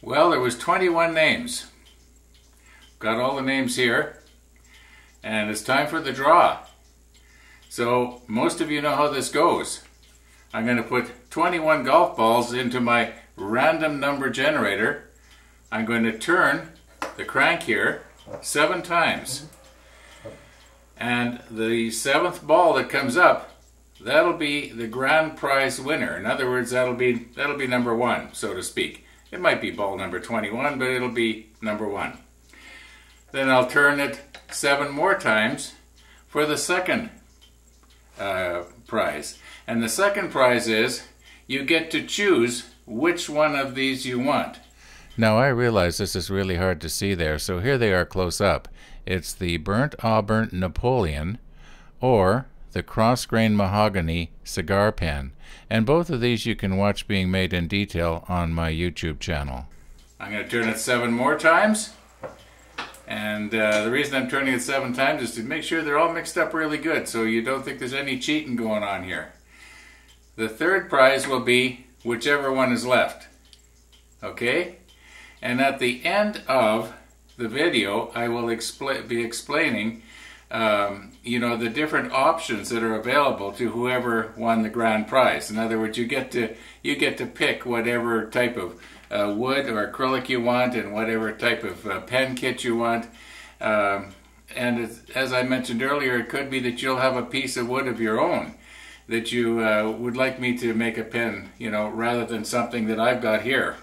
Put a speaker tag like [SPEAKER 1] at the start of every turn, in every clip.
[SPEAKER 1] Well, there was 21 names. Got all the names here. And it's time for the draw. So, most of you know how this goes. I'm going to put 21 golf balls into my random number generator. I'm going to turn the crank here 7 times. And the 7th ball that comes up, that'll be the grand prize winner. In other words, that'll be number 1, so to speak. It might be ball number 21, but it'll be number 1. Then I'll turn it 7 more times for the second prize. And the second prize is you get to choose which one of these you want. Now I realize this is really hard to see there, so here they are close up. It's the Burnt Auburn Napoleon or the Cross-Grain Mahogany Cigar Pen. And both of these you can watch being made in detail on my YouTube channel. I'm going to turn it 7 more times. And the reason I'm turning it 7 times is to make sure they're all mixed up really good so you don't think there's any cheating going on here. The third prize will be whichever one is left. Okay? And at the end of the video, I will be explaining the different options that are available to whoever won the grand prize. In other words, you get to pick whatever type of wood or acrylic you want and whatever type of pen kit you want. And as I mentioned earlier, it could be that you'll have a piece of wood of your own that you would like me to make a pen, rather than something that I've got here.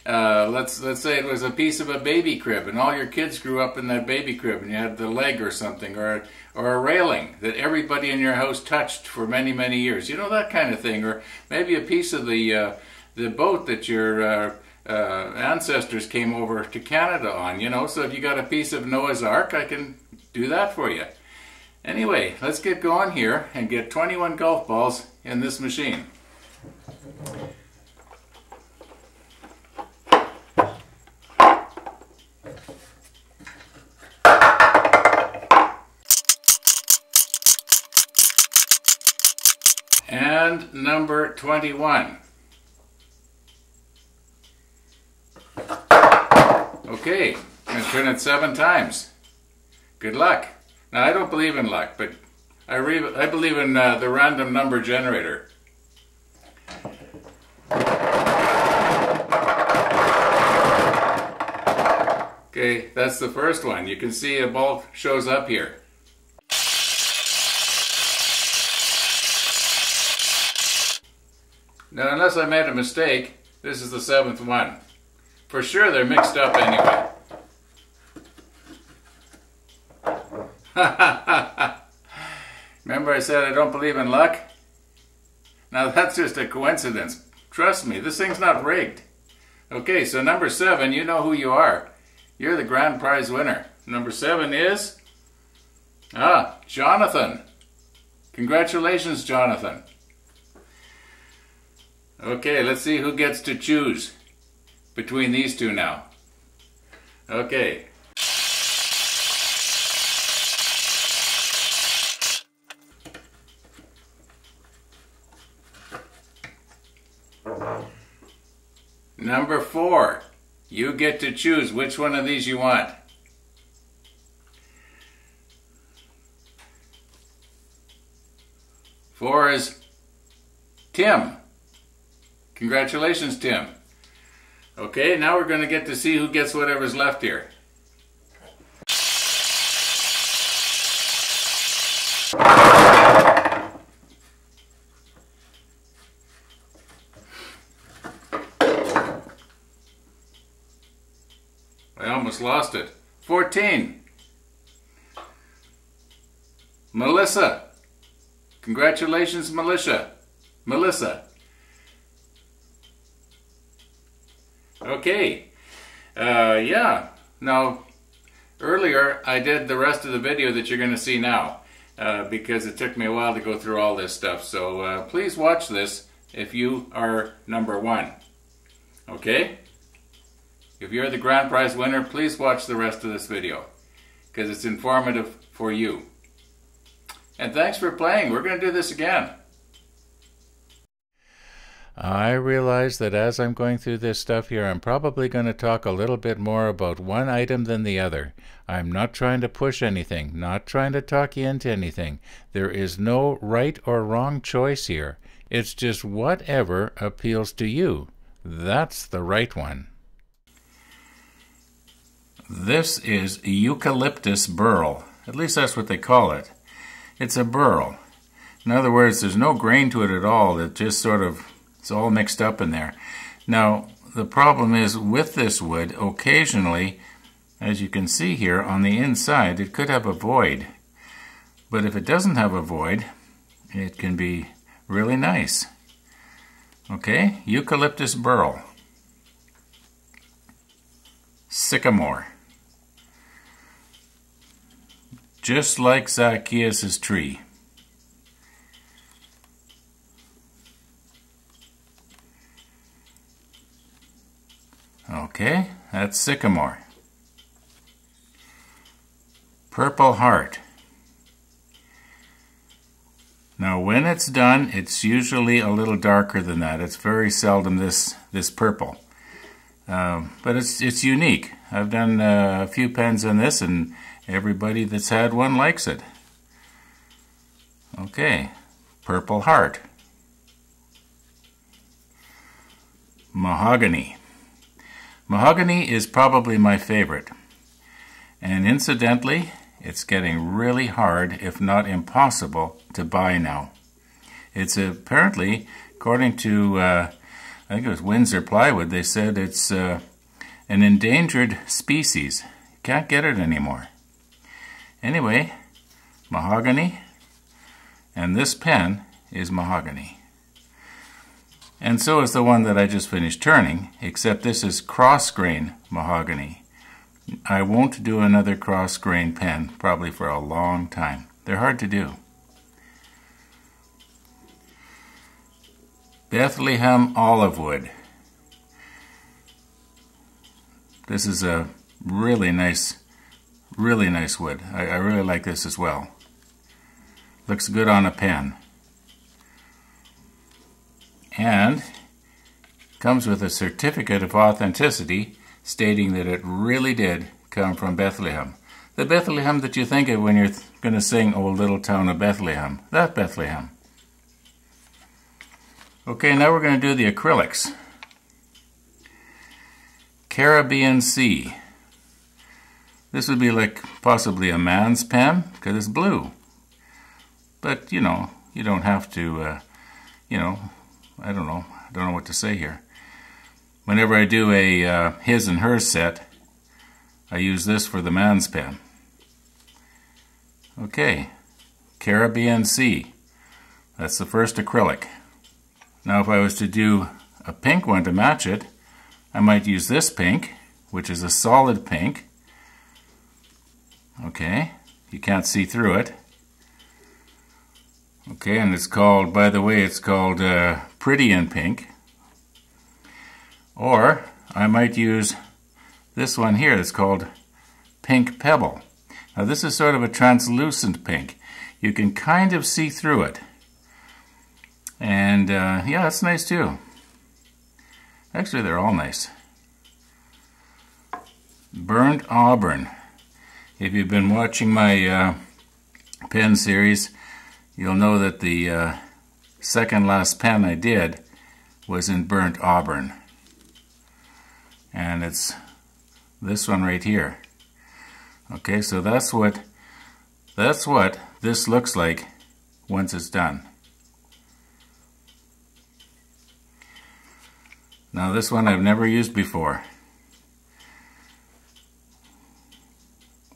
[SPEAKER 1] Let's say it was a piece of a baby crib and all your kids grew up in that baby crib and you had the leg or something, or a railing that everybody in your house touched for many, many years. That kind of thing. Or maybe a piece of the boat that your ancestors came over to Canada on, So if you got a piece of Noah's Ark, I can do that for you. Anyway, let's get going here and get 21 golf balls in this machine. And number 21. Okay, I'm going to turn it 7 times. Good luck. Now, I don't believe in luck, but I believe in the random number generator. Okay, that's the first one. You can see a ball shows up here. Now, unless I made a mistake, this is the 7th one. For sure, they're mixed up anyway. Remember I said I don't believe in luck? Now, that's just a coincidence. Trust me, this thing's not rigged. Okay, so number 7, you know who you are. You're the grand prize winner. Number 7 is... Jonathan. Congratulations, Jonathan. Okay, let's see who gets to choose between these two now. Okay. Number 4, you get to choose which one of these you want. Four is Tim. Congratulations, Tim. Okay, now we're going to get to see who gets whatever's left here. I almost lost it. 14. Melissa. Congratulations, Melissa. Okay. Yeah. Now, earlier I did the rest of the video that you're going to see now because it took me a while to go through all this stuff. So please watch this if you are number 1. Okay? If you're the grand prize winner, please watch the rest of this video because it's informative for you. And thanks for playing. We're going to do this again. I realize that as I'm going through this stuff here, I'm probably going to talk a little bit more about one item than the other. I'm not trying to push anything, not trying to talk you into anything. There is no right or wrong choice here. It's just whatever appeals to you. That's the right one. This is eucalyptus burl. At least that's what they call it. It's a burl. In other words, there's no grain to it at all. It just sort of, it's all mixed up in there. Now, the problem is with this wood, occasionally, as you can see here on the inside, it could have a void. But if it doesn't have a void, it can be really nice. Okay, eucalyptus burl. Sycamore. Just like Zacchaeus' tree. Okay, that's sycamore. Purple heart. Now when it's done, it's usually a little darker than that. It's very seldom this purple. But it's unique. I've done a few pens on this, and everybody that's had one likes it. Okay, purple heart. Mahogany. Mahogany is probably my favorite. And incidentally, it's getting really hard, if not impossible, to buy now. It's apparently, according to, I think it was Windsor Plywood, they said it's an endangered species. You can't get it anymore. Anyway, mahogany, and this pen is mahogany. And so is the one that I just finished turning, except this is cross-grain mahogany. I won't do another cross-grain pen, probably for a long time. They're hard to do. Bethlehem olive wood. This is a really nice wood. I really like this as well. Looks good on a pen. And comes with a certificate of authenticity stating that it really did come from Bethlehem. The Bethlehem that you think of when you're going to sing "O Little Town of Bethlehem." That Bethlehem. Okay, now we're going to do the acrylics. Caribbean Sea. This would be like possibly a man's pen because it's blue. But, you know, you don't have to, I don't know what to say here. Whenever I do a his and hers set, I use this for the man's pen. Okay, Caribbean Sea. That's the first acrylic. Now if I was to do a pink one to match it, I might use this pink, which is a solid pink. Okay, you can't see through it. Okay, and it's called, by the way, it's called Pretty in Pink. Or I might use this one here that's called Pink Pebble. Now this is sort of a translucent pink. You can kind of see through it. And yeah, that's nice too. Actually, they're all nice. Burnt Auburn. If you've been watching my pen series, you'll know that the second last pen I did was in Burnt Auburn. And it's this one right here. Okay, so that's what this looks like once it's done. Now this one I've never used before.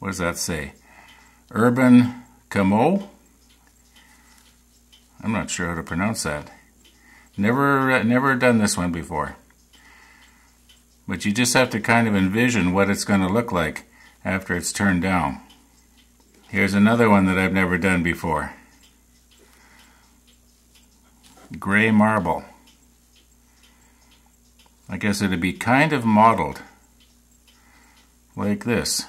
[SPEAKER 1] What does that say? Urban Camo? I'm not sure how to pronounce that. Never done this one before. But you just have to kind of envision what it's going to look like after it's turned down. Here's another one that I've never done before. Gray marble. I guess it'd be kind of modeled like this.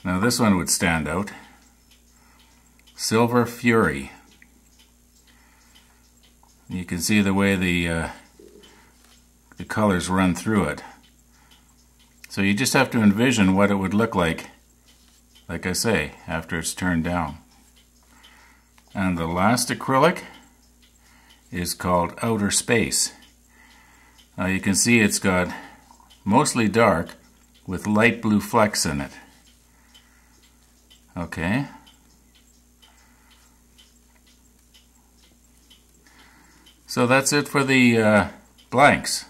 [SPEAKER 1] Now this one would stand out. Silver Fury. You can see the way the colors run through it. So you just have to envision what it would look like I say, after it's turned down. And the last acrylic is called Outer Space. Now you can see it's got mostly dark with light blue flecks in it. Okay. So that's it for the blanks.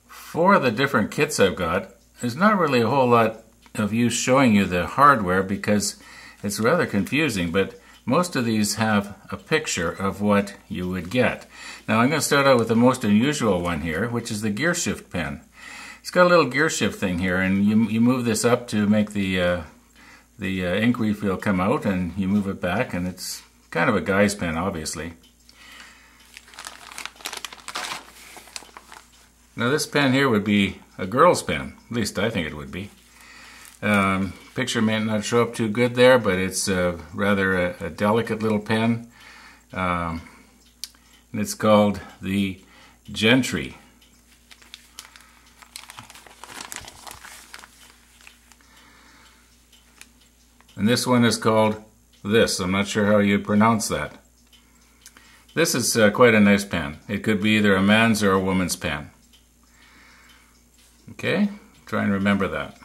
[SPEAKER 1] For the different kits I've got, there's not really a whole lot of use showing you the hardware because it's rather confusing, but most of these have a picture of what you would get. Now I'm going to start out with the most unusual one here, which is the gear shift pen. It's got a little gear shift thing here, and you move this up to make the ink refill come out, and you move it back, and it's kind of a guy's pen, obviously. Now this pen here would be a girl's pen, at least I think it would be. Picture may not show up too good there, but it's rather a delicate little pen. And it's called the Gentry. And this one is called this. I'm not sure how you'd pronounce that. This is quite a nice pen. It could be either a man's or a woman's pen. Okay, try and remember that.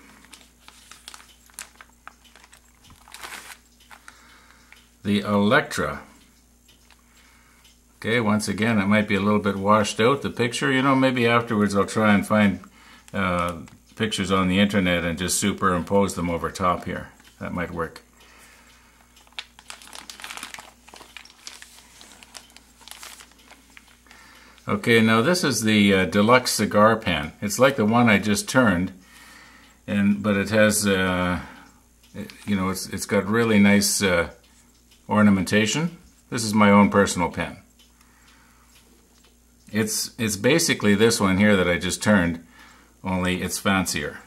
[SPEAKER 1] The Electra. Okay, once again, it might be a little bit washed out, the picture. You know, maybe afterwards I'll try and find pictures on the internet and just superimpose them over top here. That might work. Okay, now this is the deluxe cigar pen. It's like the one I just turned, but it has, you know, it's got really nice ornamentation. This is my own personal pen. It's basically this one here that I just turned, only it's fancier.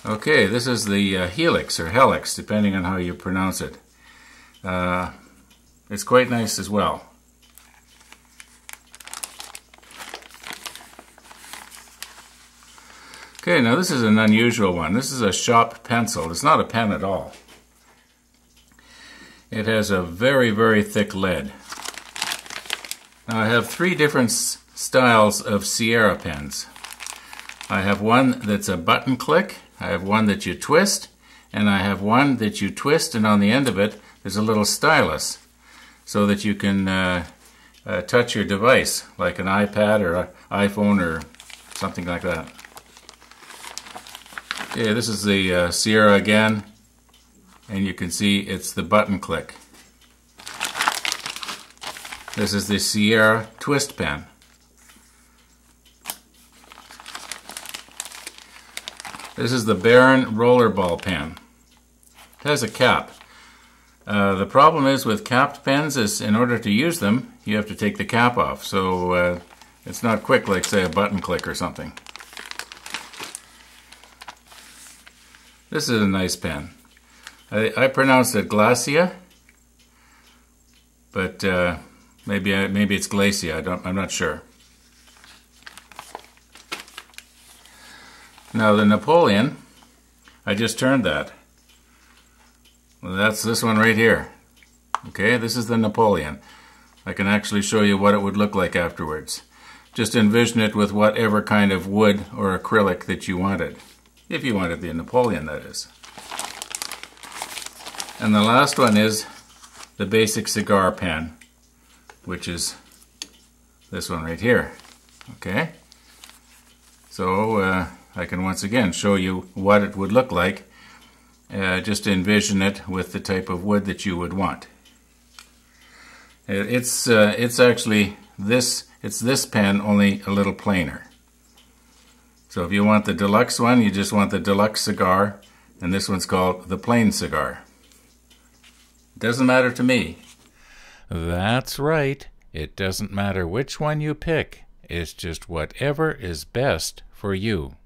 [SPEAKER 1] Okay, this is the Helix or Helix, depending on how you pronounce it. It's quite nice as well. Okay, now this is an unusual one. This is a shop pencil. It's not a pen at all. It has a very, very thick lead. Now I have three different styles of Sierra pens. I have one that's a button click, I have one that you twist, and I have one that you twist and on the end of it there's a little stylus so that you can touch your device like an iPad or an iPhone or something like that. Okay, this is the Sierra again, and you can see it's the button click. This is the Sierra twist pen. This is the Baron rollerball pen. It has a cap. The problem is with capped pens is in order to use them, you have to take the cap off. So it's not quick like, say, a button click or something. This is a nice pen. I pronounced it Glacia, but maybe it's Glacia. I'm not sure. Now the Napoleon, I just turned that. Well, that's this one right here. Okay, this is the Napoleon. I can actually show you what it would look like afterwards. Just envision it with whatever kind of wood or acrylic that you wanted. If you wanted the Napoleon, that is. And the last one is the basic cigar pen, which is this one right here. Okay? So I can once again show you what it would look like. Just envision it with the type of wood that you would want. It's actually this pen, only a little plainer. So if you want the deluxe one, you just want the deluxe cigar, and this one's called the plain cigar. Doesn't matter to me.
[SPEAKER 2] That's right. It doesn't matter which one you pick. It's just whatever is best for you.